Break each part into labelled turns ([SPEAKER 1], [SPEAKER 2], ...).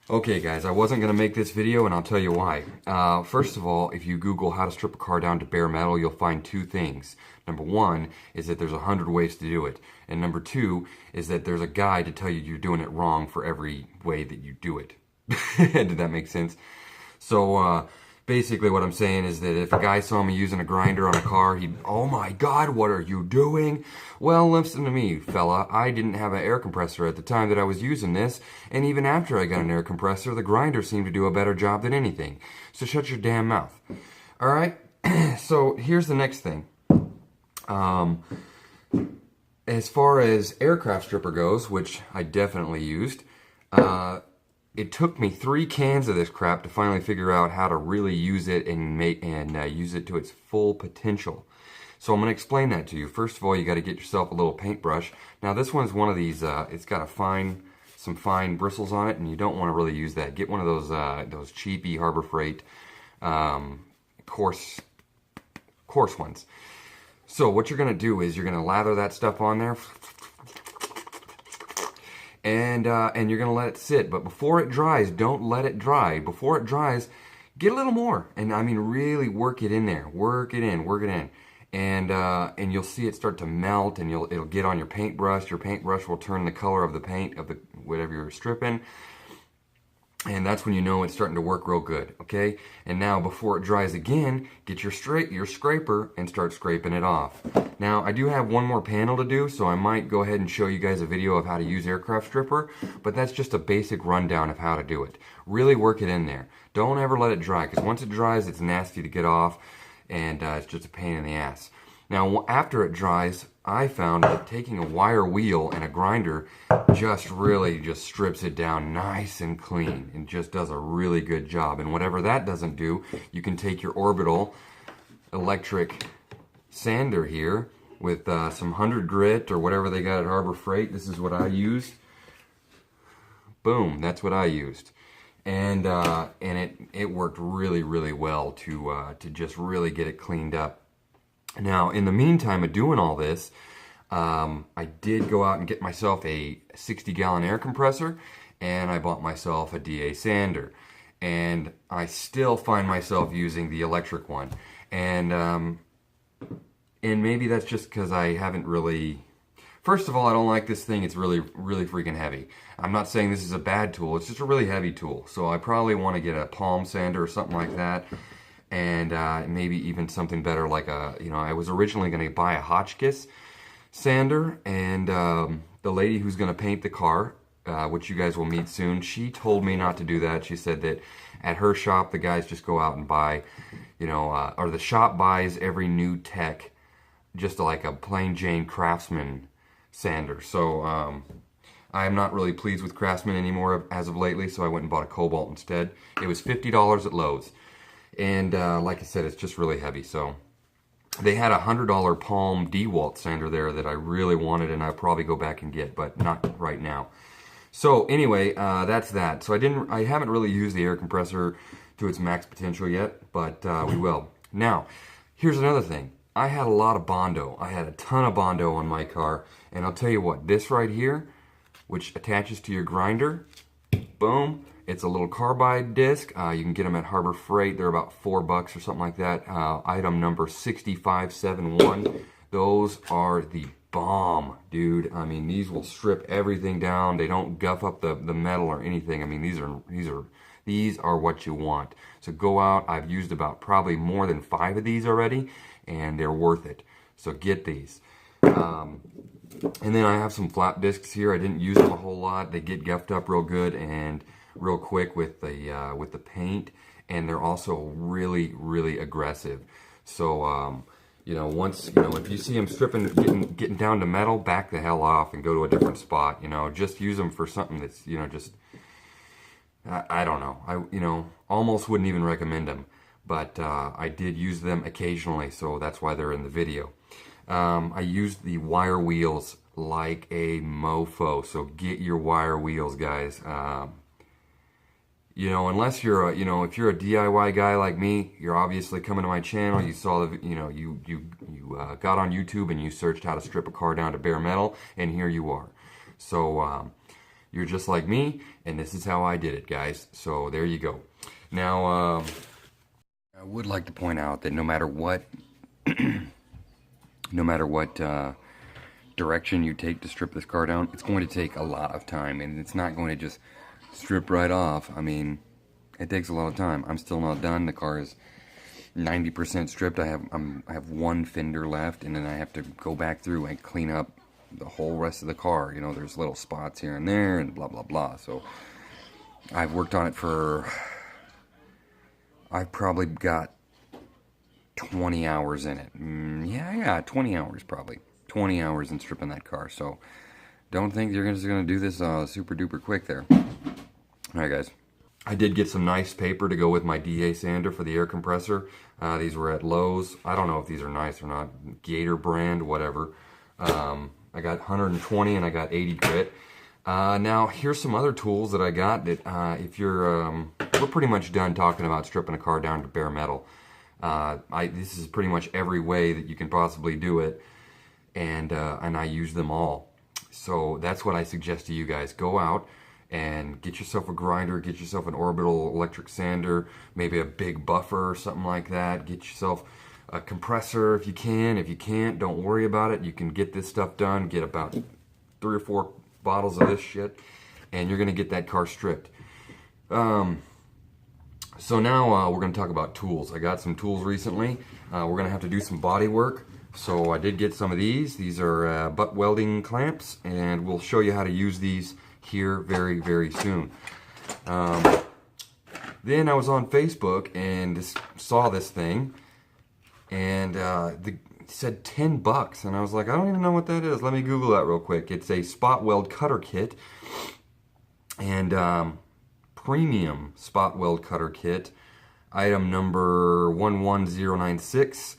[SPEAKER 1] Okay guys, I wasn't going to make this video and I'll tell you why. First of all, if you Google how to strip a car down to bare metal, you'll find two things. Number one is that there's 100 ways to do it. And number two is that there's a guide to tell you you're doing it wrong for every way that you do it. Did that make sense? So basically what I'm saying is that if a guy saw me using a grinder on a car, he'd, oh my God, what are you doing? Well, listen to me, fella. I didn't have an air compressor at the time that I was using this, and even after I got an air compressor, the grinder seemed to do a better job than anything. So shut your damn mouth. All right? So here's the next thing. As far as aircraft stripper goes, which I definitely used, it took me 3 cans of this crap to finally figure out how to really use it and use it to its full potential. So I'm going to explain that to you. First of all, you got to get yourself a little paintbrush. Now this one's one of these. It's got some fine bristles on it, and you don't want to really use that. Get one of those cheapy Harbor Freight coarse ones. So what you're going to do is you're going to lather that stuff on there. And you're going to let it sit. But before it dries, don't let it dry. Before it dries, get a little more. And I mean, really work it in there. Work it in. Work it in. And you'll see it start to melt, and it'll get on your paintbrush. Your paintbrush will turn the color of the paint of the whatever you're stripping. And that's when you know it's starting to work real good, okay? And now, before it dries again, get your scraper and start scraping it off. Now, I do have one more panel to do, so I might go ahead and show you guys a video of how to use aircraft stripper, but that's just a basic rundown of how to do it. Really work it in there. Don't ever let it dry, because once it dries, it's nasty to get off, and it's just a pain in the ass. Now, after it dries, I found that taking a wire wheel and a grinder really strips it down nice and clean and just does a really good job. And whatever that doesn't do, you can take your orbital electric sander here with some 100 grit or whatever they got at Harbor Freight. This is what I used. Boom, that's what I used. And it worked really, really well to just really get it cleaned up. Now, in the meantime of doing all this, I did go out and get myself a 60-gallon air compressor, and I bought myself a DA sander. And I still find myself using the electric one. And maybe that's just because I haven't really... First of all, I don't like this thing. It's really, really freaking heavy. I'm not saying this is a bad tool. It's just a really heavy tool. So I probably want to get a palm sander or something like that. And maybe even something better like I was originally going to buy a Hotchkiss sander, and the lady who's going to paint the car, which you guys will meet soon, she told me not to do that. She said that at her shop, the guys just go out and buy, or the shop buys every new tech, just like a plain Jane Craftsman sander. So I'm not really pleased with Craftsman anymore as of lately, so I went and bought a Cobalt instead. It was $50 at Lowe's. And like I said, it's just really heavy. So they had a $100 Palm DeWalt sander there that I really wanted, and I'll probably go back and get, but not right now. So anyway, that's that. So I haven't really used the air compressor to its max potential yet, but we will. Now, here's another thing. I had a lot of Bondo. I had a ton of Bondo on my car, and I'll tell you what, this right here, which attaches to your grinder, boom. It's a little carbide disc. You can get them at Harbor Freight. They're about $4 or something like that. Item number 6571. Those are the bomb, dude. I mean, these will strip everything down. They don't guff up the metal or anything. I mean, these are what you want. So go out. I've used about probably more than 5 of these already, and they're worth it. So get these. And then I have some flat discs here. I didn't use them a whole lot. They get guffed up real good and real quick with the paint, and they're also really, really aggressive. So if you see them stripping, getting down to metal, back the hell off and go to a different spot. Just use them for something that's I don't know. I almost wouldn't even recommend them, but I did use them occasionally, so that's why they're in the video. I used the wire wheels like a mofo, so get your wire wheels, guys. Unless you're if you're a DIY guy like me, you're obviously coming to my channel. You saw the, you got on YouTube and you searched how to strip a car down to bare metal, and here you are. So You're just like me, and this is how I did it, guys. So there you go. Now, I would like to point out that no matter what, direction you take to strip this car down, it's going to take a lot of time, and it's not going to just strip right off. I mean, it takes a lot of time. I'm still not done. The car is 90% stripped. I have one fender left, and then I have to go back through and clean up the whole rest of the car. You know, there's little spots here and there, and blah blah blah. So I've worked on it for, I've probably got 20 hours in it. Yeah, 20 hours probably. 20 hours in stripping that car. So don't think you're just gonna do this super duper quick there. Alright guys, I did get some nice paper to go with my DA sander for the air compressor. These were at Lowe's. I don't know if these are nice or not. Gator brand, whatever. I got 120 and I got 80 grit. Now here's some other tools that I got that if you're we're pretty much done talking about stripping a car down to bare metal. This is pretty much every way that you can possibly do it, and I use them all. So that's what I suggest to you guys. Go out and get yourself a grinder, get yourself an orbital electric sander, maybe a big buffer or something like that. Get yourself a compressor if you can. If you can't, don't worry about it. You can get this stuff done. Get about 3 or 4 bottles of this shit, and you're gonna get that car stripped. So now we're going to talk about tools. I got some tools recently. We're going to have to do some body work. So I did get some of these. These are butt welding clamps, and we'll show you how to use these here very, very soon. Then I was on Facebook and saw this thing, and it said $10, and I was like, I don't even know what that is. Let me Google that real quick. It's a spot weld cutter kit, and premium spot weld cutter kit, item number 11096.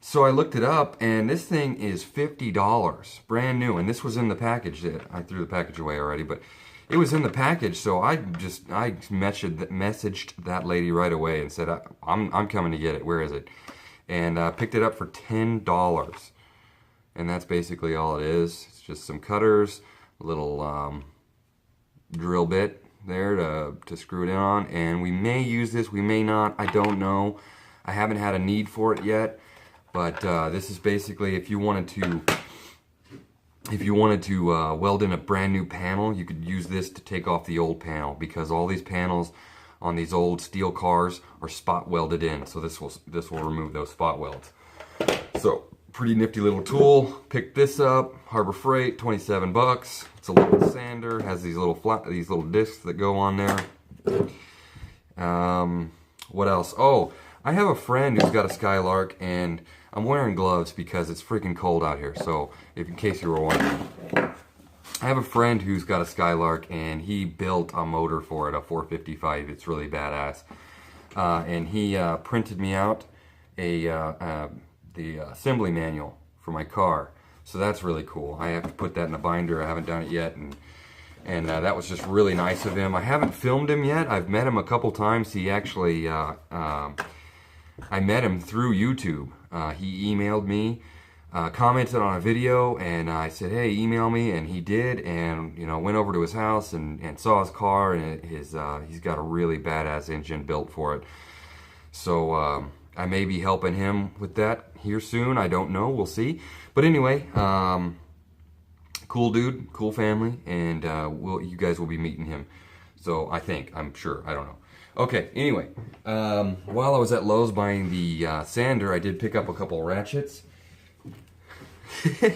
[SPEAKER 1] So I looked it up, and this thing is $50, brand new, and this was in the package. I threw the package away already, but it was in the package. So I messaged that lady right away and said, I'm coming to get it. Where is it? And picked it up for $10, and that's basically all it is. It's just some cutters, a little drill bit there to screw it in on, and we may use this, we may not, I don't know. I haven't had a need for it yet, but this is basically if you wanted to weld in a brand new panel, you could use this to take off the old panel, because all these panels on these old steel cars are spot welded in, so this will remove those spot welds. So pretty nifty little tool. Picked this up, Harbor Freight, 27 bucks. It's a little sander, has these little discs that go on there. What else? Oh, I have a friend who's got a Skylark, and I'm wearing gloves because it's freaking cold out here. So, in case you were wondering, I have a friend who's got a Skylark, and he built a motor for it, a 455. It's really badass, and he printed me out the assembly manual for my car. So that's really cool. I have to put that in a binder. I haven't done it yet, and that was just really nice of him. I haven't filmed him yet. I've met him a couple times. He actually, I met him through YouTube. He emailed me, commented on a video, and I said, hey, email me, and he did, and went over to his house and saw his car, and he's got a really badass engine built for it. So I may be helping him with that here soon. I don't know. We'll see. But anyway, cool dude, cool family, and you guys will be meeting him. So I'm sure. I don't know. Okay, anyway, while I was at Lowe's buying the sander, I did pick up a couple ratchets. I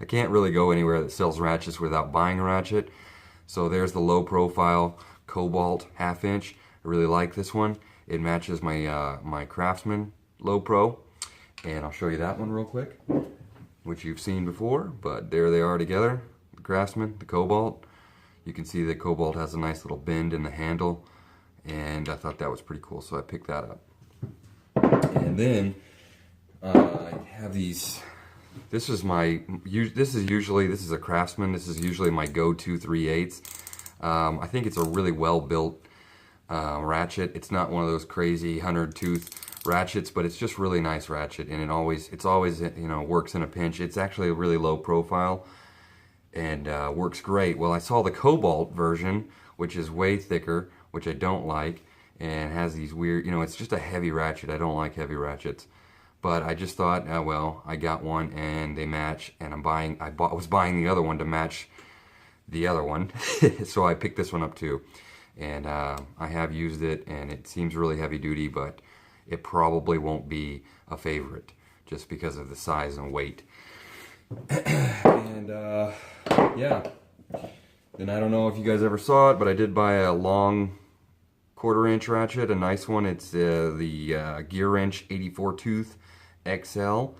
[SPEAKER 1] can't really go anywhere that sells ratchets without buying a ratchet. So there's the low profile Cobalt 1/2 inch. I really like this one. It matches my my Craftsman Low Pro, and I'll show you that one real quick, which you've seen before, but there they are together, the Craftsman, the Cobalt. You can see the Cobalt has a nice little bend in the handle, and I thought that was pretty cool, so I picked that up. And then I have these. This is a Craftsman. This is usually my go-to 3/8. I think it's a really well built ratchet. It's not one of those crazy 100-tooth ratchets, but it's just really nice ratchet, and it's always works in a pinch. It's actually a really low profile, and works great. Well, I saw the cobalt version, which is way thicker, which I don't like, and has these weird, you know, it's just a heavy ratchet. I don't like heavy ratchets. But I just thought, oh, well, I got one and they match, and I was buying the other one to match the other one. So I picked this one up too. And I have used it, and it seems really heavy duty, but it probably won't be a favorite just because of the size and weight. And yeah. Then I don't know if you guys ever saw it, but I did buy a long 1/4 inch ratchet, a nice one. It's the Gear Wrench 84 tooth XL.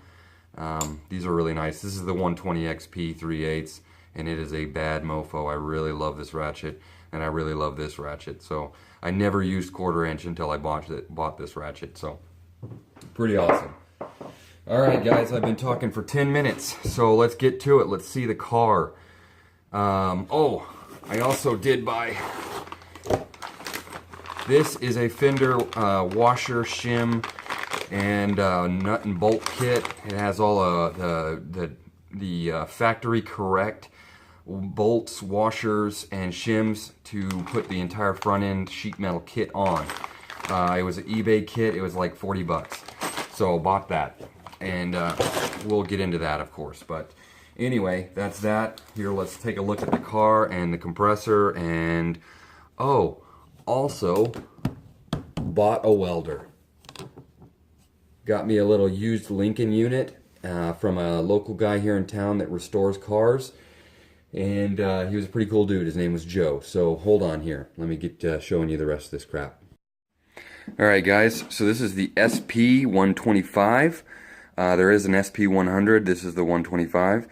[SPEAKER 1] These are really nice. This is the 120 XP 3/8, and it is a bad mofo. I really love this ratchet, and I really love this ratchet. So I never used 1/4 inch until I bought this ratchet. So pretty awesome. All right, guys, I've been talking for 10 minutes, so let's get to it. Let's see the car. Oh, I also did buy. This is a fender washer, shim, and nut and bolt kit. It has all the factory correct bolts, washers, and shims to put the entire front end sheet metal kit on. It was an eBay kit. It was like 40 bucks. So I bought that. And we'll get into that, of course. But anyway, that's that. Here, let's take a look at the car and the compressor. And, oh, also bought a welder. Got me a little used Lincoln unit from a local guy here in town that restores cars. And he was a pretty cool dude. His name was Joe. So hold on here. Let me get showing you the rest of this crap. Alright guys, so this is the SP125. There is an SP100. This is the 125.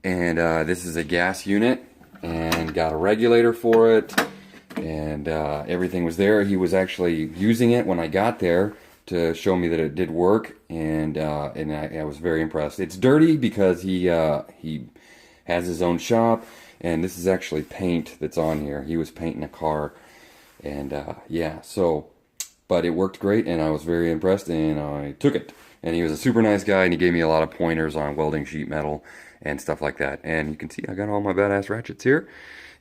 [SPEAKER 1] And this is a gas unit. And got a regulator for it. And everything was there. He was actually using it when I got there to show me that it did work, and I was very impressed. It's dirty because he has his own shop, and this is actually paint that's on here. He was painting a car, and yeah, so, but it worked great, and I was very impressed, and I took it. And he was a super nice guy, and he gave me a lot of pointers on welding sheet metal and stuff like that. And you can see I got all my badass ratchets here.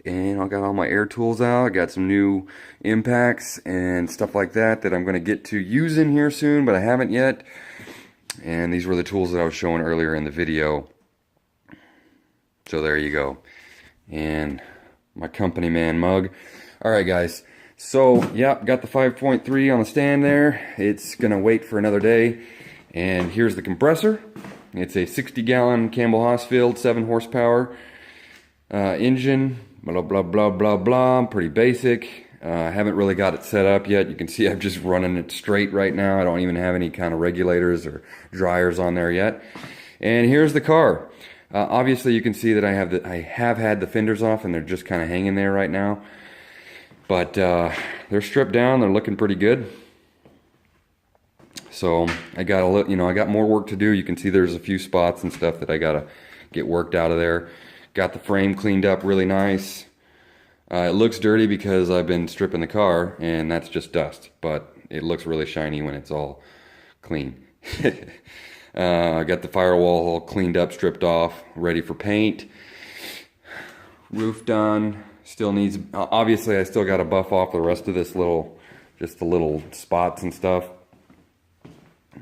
[SPEAKER 1] And I got all my air tools out. I got some new impacts and stuff like that I'm going to get to using here soon, but I haven't yet. And these were the tools that I was showing earlier in the video. So there you go. And my company man mug. Alright guys, so yeah, got the 5.3 on the stand there. It's going to wait for another day. And here's the compressor. It's a 60-gallon Campbell Hausfield 7 horsepower engine. Blah, blah, blah, blah, blah. Pretty basic. I haven't really got it set up yet. You can see I'm just running it straight right now. I don't even have any kind of regulators or dryers on there yet. And here's the car. Obviously, you can see that I have had the fenders off, and they're just kind of hanging there right now. But they're stripped down. They're looking pretty good. So I got I got more work to do. You can see there's a few spots and stuff that I gotta get worked out of there. Got the frame cleaned up really nice. It looks dirty because I've been stripping the car, and that's just dust, but it looks really shiny when it's all clean. I got the firewall all cleaned up, stripped off, ready for paint. Roof done. Still needs, obviously I still got to buff off the rest of this just the little spots and stuff.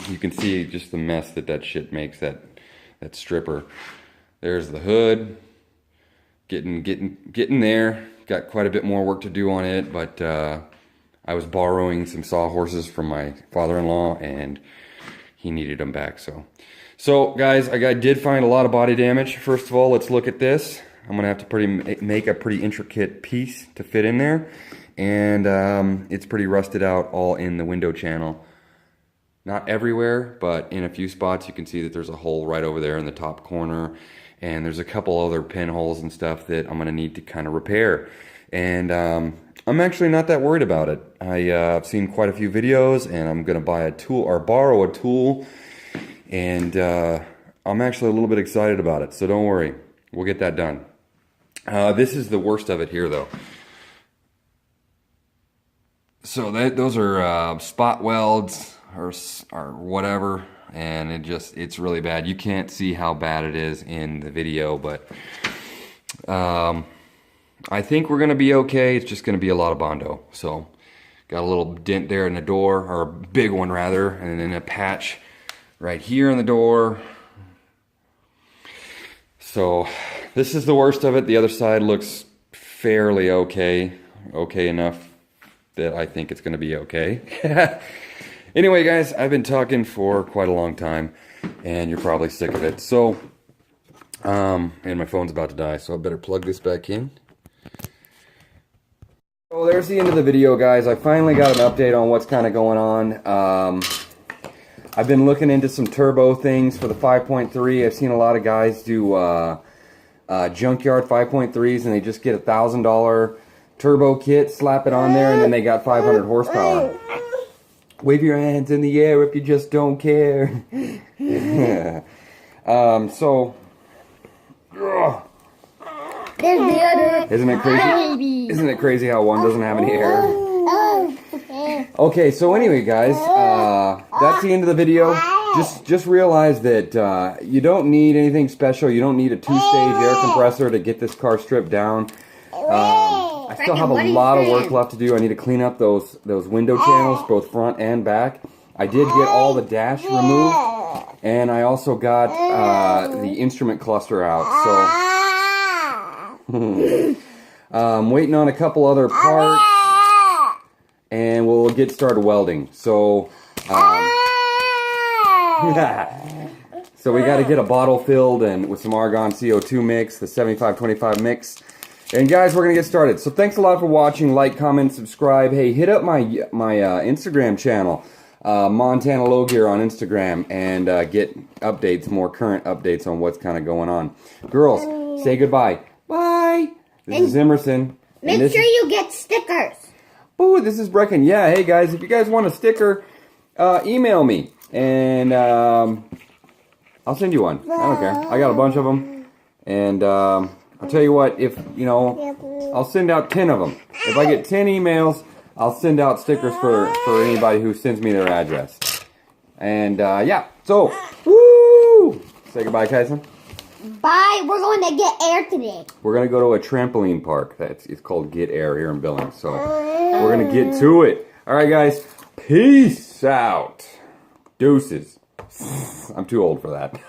[SPEAKER 1] You can see just the mess that shit makes, that stripper. There's the hood. Getting there. Got quite a bit more work to do on it, but I was borrowing some sawhorses from my father-in-law, and he needed them back. So guys, I did find a lot of body damage. First of all, let's look at this. I'm gonna have to make a pretty intricate piece to fit in there, and it's pretty rusted out all in the window channel. Not everywhere, but in a few spots you can see that there's a hole right over there in the top corner. And there's a couple other pinholes and stuff that I'm going to need to kind of repair. And I'm actually not that worried about it. I've seen quite a few videos, and I'm going to buy a tool or borrow a tool. And I'm actually a little bit excited about it. So don't worry. We'll get that done. This is the worst of it here, though. So those are spot welds or whatever. And it's really bad. You can't see how bad it is in the video, but I think we're gonna be okay. It's just gonna be a lot of Bondo. So got a little dent there in the door, or a big one rather, and then a patch right here in the door. So this is the worst of it. The other side looks fairly okay. Okay enough that I think it's gonna be okay. Anyway, guys, I've been talking for quite a long time, and you're probably sick of it. So, and my phone's about to die, so I better plug this back in. So there's the end of the video, guys. I finally got an update on what's kind of going on. I've been looking into some turbo things for the 5.3. I've seen a lot of guys do junkyard 5.3s, and they just get $1,000 turbo kit, slap it on there, and then they got 500 horsepower. Wave your hands in the air if you just don't care. So, isn't it crazy? Isn't it crazy how one doesn't have any hair? Okay, so anyway, guys, that's the end of the video. Just realize that you don't need anything special. You don't need a 2-stage air compressor to get this car stripped down. I still have a lot of work left to do. I need to clean up those window channels, both front and back. I did get all the dash removed, and I also got the instrument cluster out. So, waiting on a couple other parts, and we'll get started welding. So, so we got to get a bottle filled and with some argon CO2 mix, the 75-25 mix. And guys, we're going to get started. So thanks a lot for watching. Like, comment, subscribe. Hey, hit up my Instagram channel, Montana Low Gear on Instagram, and get updates, more current updates on what's kind of going on. Girls, say goodbye. Bye. This is Emerson.
[SPEAKER 2] Make sure you get stickers.
[SPEAKER 1] Ooh, this is Brecken. Yeah, hey guys, if you guys want a sticker, email me, and I'll send you one. I don't care. I got a bunch of them, and I'll tell you what, if, you know, I'll send out 10 of them. If I get 10 emails, I'll send out stickers for anybody who sends me their address. And, yeah, so, woo! Say goodbye, Kyson.
[SPEAKER 2] Bye. We're going to get air today.
[SPEAKER 1] We're going to go to a trampoline park. It's called Get Air here in Billings. So, we're going to get to it. All right, guys. Peace out. Deuces. I'm too old for that.